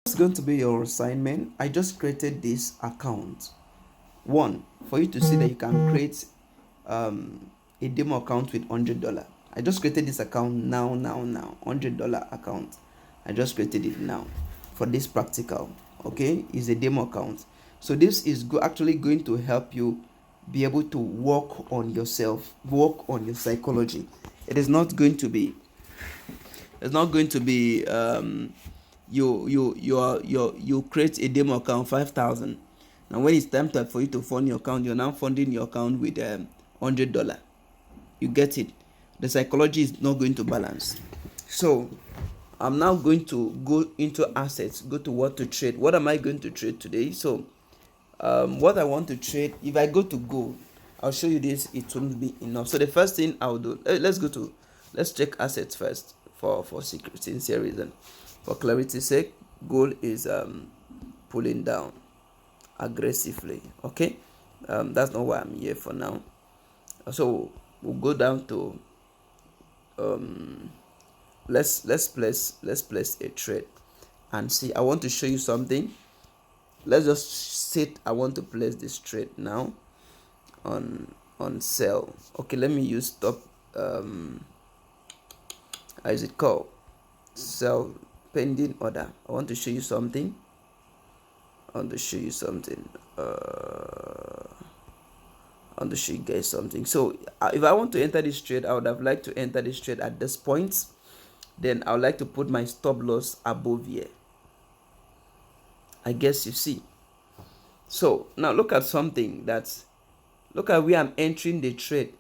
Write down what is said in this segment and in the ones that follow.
It's going to be your assignment. I just created this account. One, for you to see that you can create a demo account with $100. I just created this account now. $100 account. I just created it now for this practical. Okay, is a demo account. So this is actually going to help you be able to work on yourself, work on your psychology. It is not going to be. It's not going to be you create a demo account 5,000. Now when it's time for you to fund your account, you're now funding your account with $100. You get it? The psychology is not going to balance. So I'm now going to go into assets, go to what to trade. What am I going to trade today? So what I want to trade, if I go to gold, I'll show you this. It won't be enough. So the first thing I'll do, let's check assets first for sincere reason. For clarity's sake, gold is pulling down aggressively. Okay, that's not why I'm here for now. So we'll go down to let's place a trade and see. I want to show you something. Let's just sit. I want to place this trade now on sell. Okay, let me use stop. How is it called? Sell pending order. I want to show you something. I want to show you something. I want to show you guys something. So if I want to enter this trade, I would have liked to enter this trade at this point. Then I would like to put my stop loss above here. I guess you see. So now look at something that's, look at where I'm entering the trade,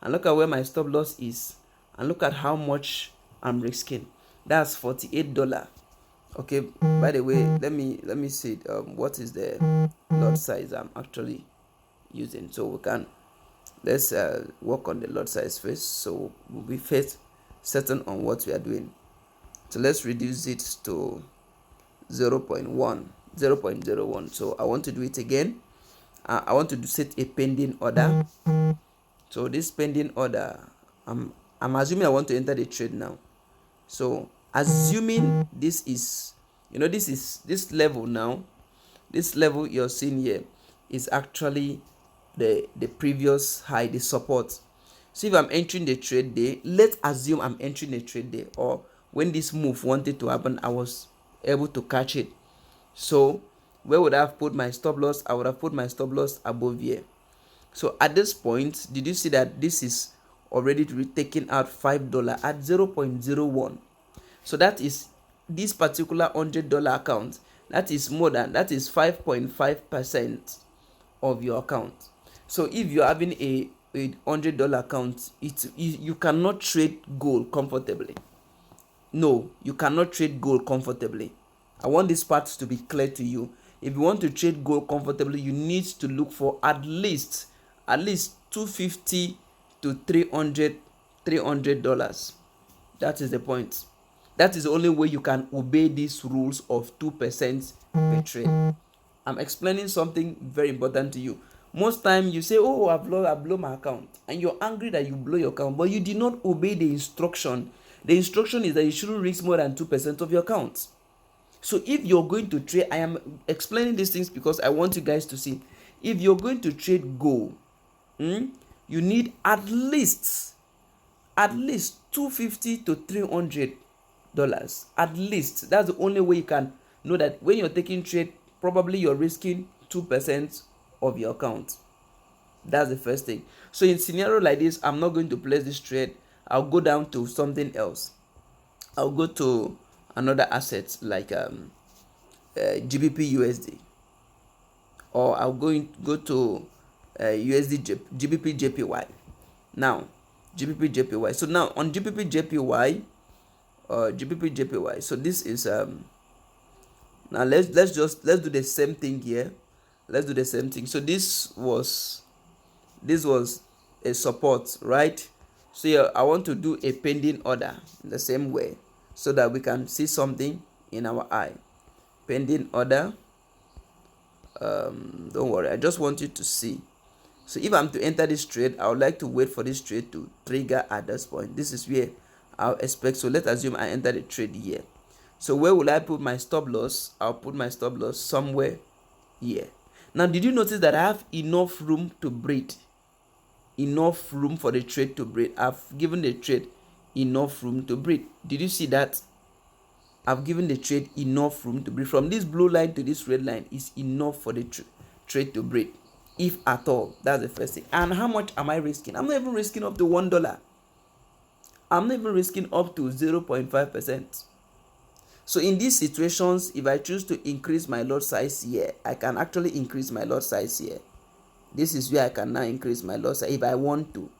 and look at where my stop loss is, and look at how much I'm risking. That's $48. Okay, by the way, let me see what is the lot size I'm actually using. So we can, let's work on the lot size first, so we'll be first certain on what we are doing. So let's reduce it to 0.01. So I want to do it again. I want to set a pending order. So this pending order, I'm assuming I want to enter the trade now. So assuming this is, this level now, this level you're seeing here is actually the previous high, the support. So if I'm entering the trade day, let's assume I'm entering the trade day, or when this move wanted to happen, I was able to catch it. So where would I have put my stop loss? I would have put my stop loss above here. So at this point, did you see that this is already taking out $5 at 0.01? So that is this particular $100 account. That is 5.5% of your account. So if you're having a $100 account, you cannot trade gold comfortably. No, you cannot trade gold comfortably. I want this part to be clear to you. If you want to trade gold comfortably, you need to look for at least 250 to 300 dollars. That is the point. That is the only way you can obey these rules of 2% per trade. I'm explaining something very important to you. Most time you say, oh, I blow my account, and you're angry that you blow your account, but you did not obey the instruction. The instruction is that you shouldn't risk more than 2% of your account. So if you're going to trade, I am explaining these things because I want you guys to see. If you're going to trade gold, you need at least 250 to 300 dollars. At least. That's the only way you can know that when you're taking trade, probably you're risking 2% of your account. That's the first thing. So in scenario like this, I'm not going to place this trade. I'll go down to something else. I'll go to another asset like GBP USD, or I'll go to USD GBP JPY. Now GBP JPY. So now on GBP JPY, so this is now let's do the same thing here. Let's do the same thing. So this was a support, right? So yeah, I want to do a pending order in the same way so that we can see something in our eye. Pending order. Don't worry, I just want you to see. So if I'm to enter this trade, I would like to wait for this trade to trigger at this point. This is where I'll expect. So let's assume I enter the trade here. So where will I put my stop loss? I'll put my stop loss somewhere here. Now, did you notice that I have enough room to breathe? Enough room for the trade to breathe. I've given the trade enough room to breathe. Did you see that? I've given the trade enough room to breathe. From this blue line to this red line is enough for the trade to breathe, if at all. That's the first thing. And how much am I risking? I'm not even risking up to $1. I'm not even risking up to 0.5%. So in these situations, if I choose to increase my lot size here, I can actually increase my lot size here. This is where I can now increase my lot size if I want to.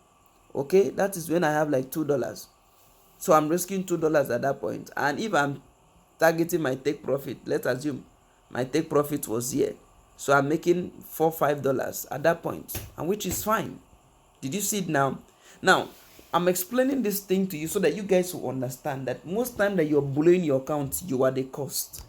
Okay, that is when I have like $2. So I'm risking $2 at that point. And if I'm targeting my take profit, let's assume my take profit was here. So I'm making $4-5 at that point, and which is fine. Did you see it now? Now, I'm explaining this thing to you so that you guys will understand that most time that you're blowing your account, you are the cost.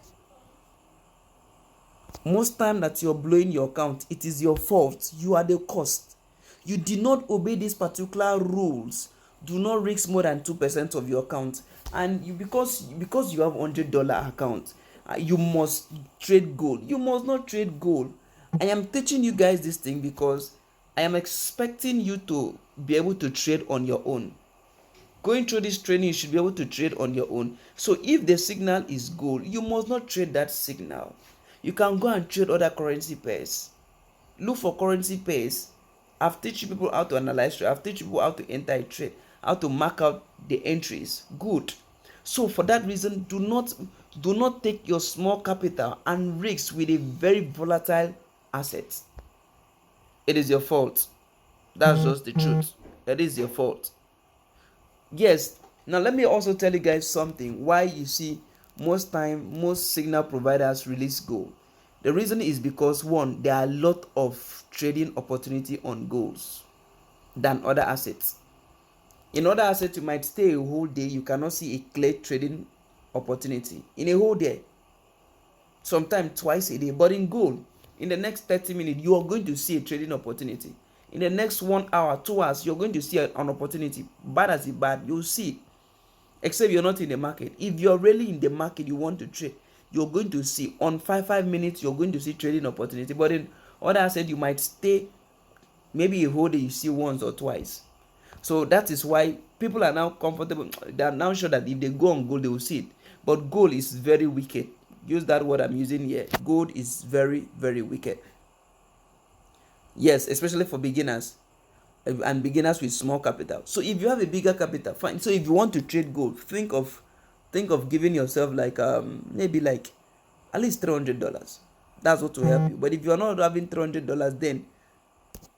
Most time that you're blowing your account, it is your fault. You are the cost. You did not obey these particular rules. Do not risk more than 2% of your account. And because you have $100 account, you must trade gold. You must not trade gold. I am teaching you guys this thing because I am expecting you to be able to trade on your own. Going through this training, you should be able to trade on your own. So if the signal is gold, you must not trade that signal. You can go and trade other currency pairs. Look for currency pairs. I've teach people how to analyze trade. I've teach people how to enter a trade, how to mark out the entries. Good. So for that reason, do not take your small capital and risk with a very volatile asset. It is your fault. That's just the truth. It is your fault. Yes. Now let me also tell you guys something. Why you see most signal providers release gold. The reason is because, one, there are a lot of trading opportunity on golds than other assets. In other assets, you might stay a whole day, you cannot see a clear trading opportunity in a whole day, sometimes twice a day. But in gold, in the next 30 minutes, you are going to see a trading opportunity. In the next 1 hour, 2 hours, you're going to see an opportunity. Bad as it bad, you'll see it. Except you're not in the market. If you're really in the market, you want to trade, you're going to see on 5 minutes, you're going to see trading opportunity. But in other assets, you might stay maybe a whole day, you see once or twice. So that is why people are now comfortable. They are now sure that if they go on gold, they will see it. But gold is very wicked. Use that word I'm using here. Gold is very, very wicked. Yes, especially for beginners and beginners with small capital. So if you have a bigger capital, fine. So if you want to trade gold, think of giving yourself like maybe like at least $300. That's what will help you. But if you're not having $300, then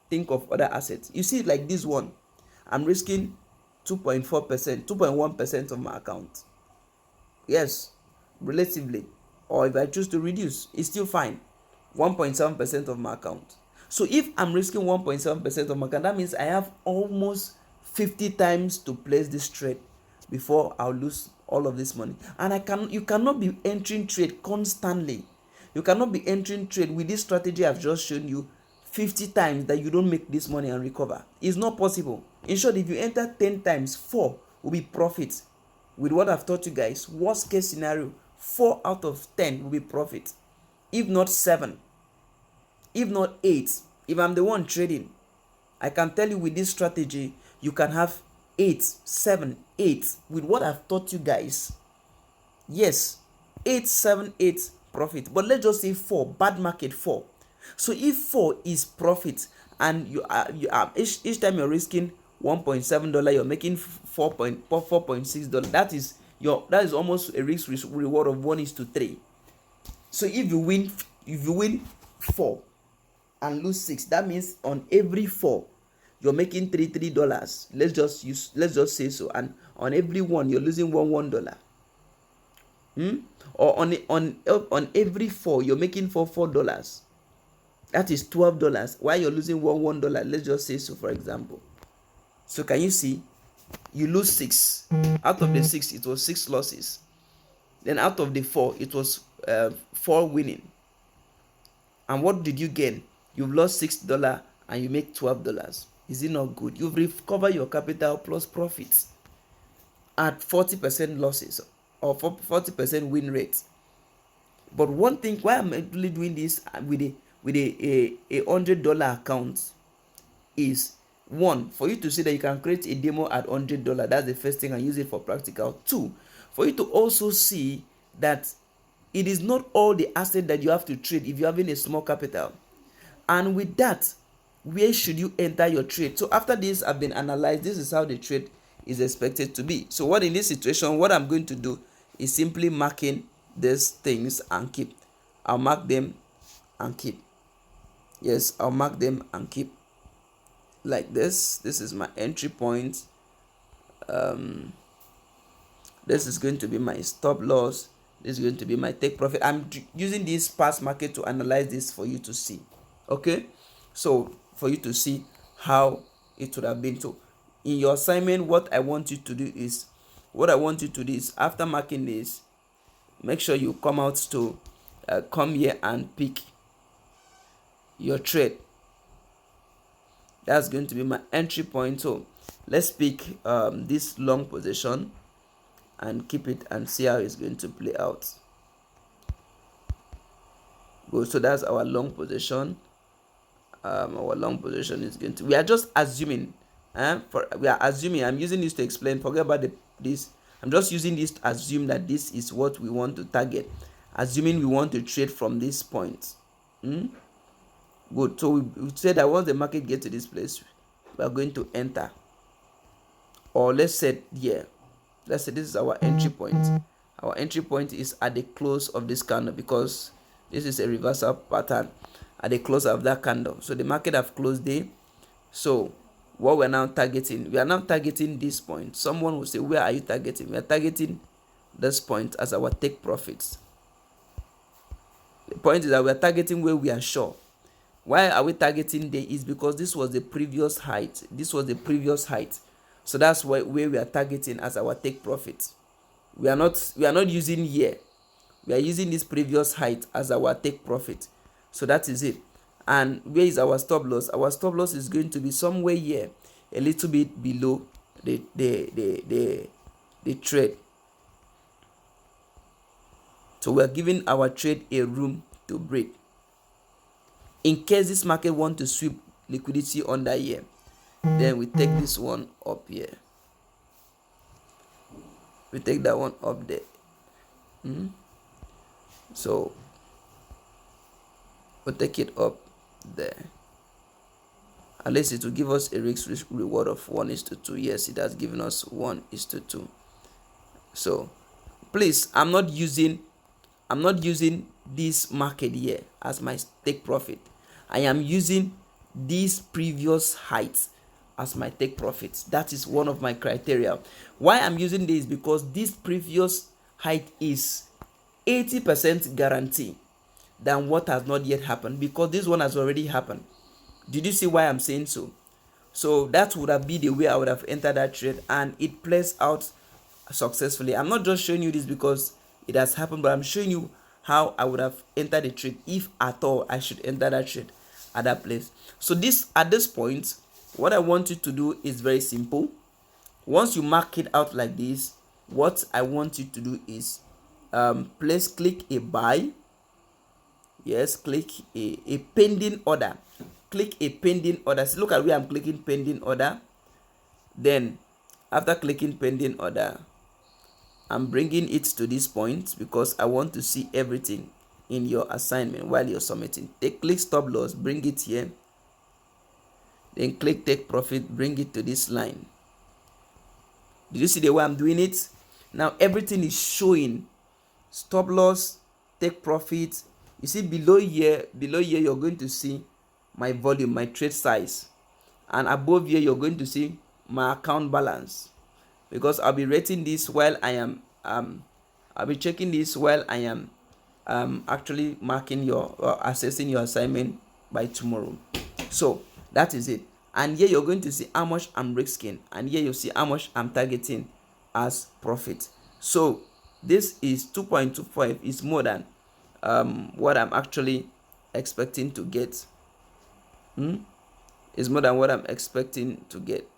think of other assets. You see, like this one, I'm risking 2.4%, 2.1% of my account. Yes, relatively. Or if I choose to reduce, it's still fine. 1.7% of my account. So if I'm risking 1.7% of my account, that means I have almost 50 times to place this trade before I'll lose all of this money. And you cannot be entering trade constantly. You cannot be entering trade with this strategy I've just shown you 50 times that you don't make this money and recover. It's not possible. In short, if you enter 10 times, 4 will be profit. With what I've taught you guys, worst case scenario, 4 out of 10 will be profit. If not 7, if not 8, if I'm the one trading, I can tell you with this strategy, you can have 8, 7, 8 with what I've taught you guys. Yes, 8, 7, 8 profit. But let's just say 4, bad market 4. So if 4 is profit and you are each time you're risking $1.7, you're making $4.6. That is almost a risk reward of 1:3. So if you win 4 and lose 6, that means on every 4 you're making $3. Let's just say so. And on every 1 you're losing $1. Or on every 4 you're making $4. That is $12. Why you're losing $1? Let's just say so, for example. So can you see? You lose 6. Out of the 6, it was 6 losses. Then out of the 4, it was 4 winning. And what did you gain? You've lost $6 and you make $12. Is it not good? You've recovered your capital plus profits at 40% losses. or 40% win rate. But one thing why I'm actually doing this with a $100 account is, one, for you to see that you can create a demo at $100. That's the first thing, and use it for practical. Two, for you to also see that it is not all the asset that you have to trade if you're having a small capital. And with that, where should you enter your trade? So after this have been analyzed, this is how the trade is expected to be. So what in this situation, what I'm going to do is simply marking these things and keep. I'll mark them and keep. Yes, I'll mark them and keep like this. This is my entry point. This is going to be my stop loss. This is going to be my take profit. I'm using this past market to analyze this for you to see. Okay, so for you to see how it would have been. So in your assignment, what I want you to do is after marking this, make sure you come out to come here and pick your trade. That's going to be my entry point. So let's pick this long position and keep it and see how it's going to play out. Good. So that's our long position. Our long position is going to, we are just assuming, we are assuming, I'm using this to explain, forget about this. I'm just using this to assume that this is what we want to target, assuming we want to trade from this point. Good. So we said that once the market gets to this place, we are going to enter, or let's say let's say this is our entry point. Our entry point is at the close of this candle, because this is a reversal pattern at the close of that candle. So the market have closed there. So what we're now targeting, we are now targeting this point. Someone will say, where are you targeting? We are targeting this point as our take profits. The point is that we are targeting where we are sure. Why are we targeting there? Is because this was the previous height. So that's where we are targeting as our take profit. We are not using here. We are using this previous height as our take profit. So that is it. And where is our stop loss? Our stop loss is going to be somewhere here, a little bit below the trade. So we are giving our trade a room to breathe. In case this market want to sweep liquidity under here, then we take this one up here. We take that one up there. So we'll take it up there. At least it will give us a risk reward of 1:2. Yes, it has given us 1:2. So please, I'm not using this market here as my take profit. I am using this previous height as my take profits. That is one of my criteria. Why I'm using this, because this previous height is 80% guarantee than what has not yet happened, because this one has already happened. Did you see why I'm saying so? So that would have been the way I would have entered that trade, and it plays out successfully. I'm not just showing you this because it has happened, but I'm showing you how I would have entered the trade if at all I should enter that trade at that place. So at this point, what I want you to do is very simple. Once you mark it out like this, what I want you to do is please click a buy. Yes, click a pending order. Click a pending order. So look at where I'm clicking pending order. Then after clicking pending order, I'm bringing it to this point because I want to see everything in your assignment while you're submitting. Click stop loss, bring it here. Then click take profit, bring it to this line. Did you see the way I'm doing it? Now everything is showing. Stop loss, take profit. You see below here you're going to see my volume, my trade size. And above here you're going to see my account balance. Because I'll be rating this while I am I'll be checking this while I am actually marking your assessing your assignment by tomorrow. So that is it. And here you're going to see how much I'm risking, and here you see how much I'm targeting as profit. So this is 2.25 is more than what I'm actually expecting to get. Is more than what I'm expecting to get.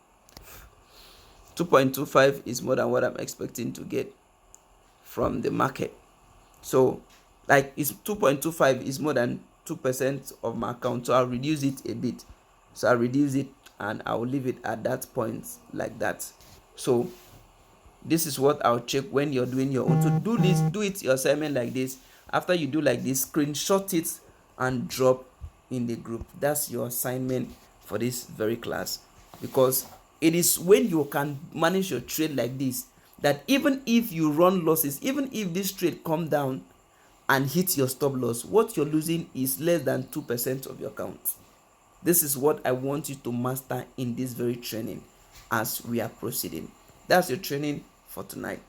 2.25 is more than what I'm expecting to get from the market. So like it's 2.25 is more than 2% of my account, so I'll reduce it a bit. So I'll reduce it and I'll leave it at that point like that. So this is what I'll check when you're doing your own. So do it your assignment like this. After you do like this, screenshot it and drop in the group. That's your assignment for this very class, because it is when you can manage your trade like this that even if you run losses, even if this trade come down and hit your stop loss, what you're losing is less than 2% of your account. This is what I want you to master in this very training as we are proceeding. That's your training for tonight.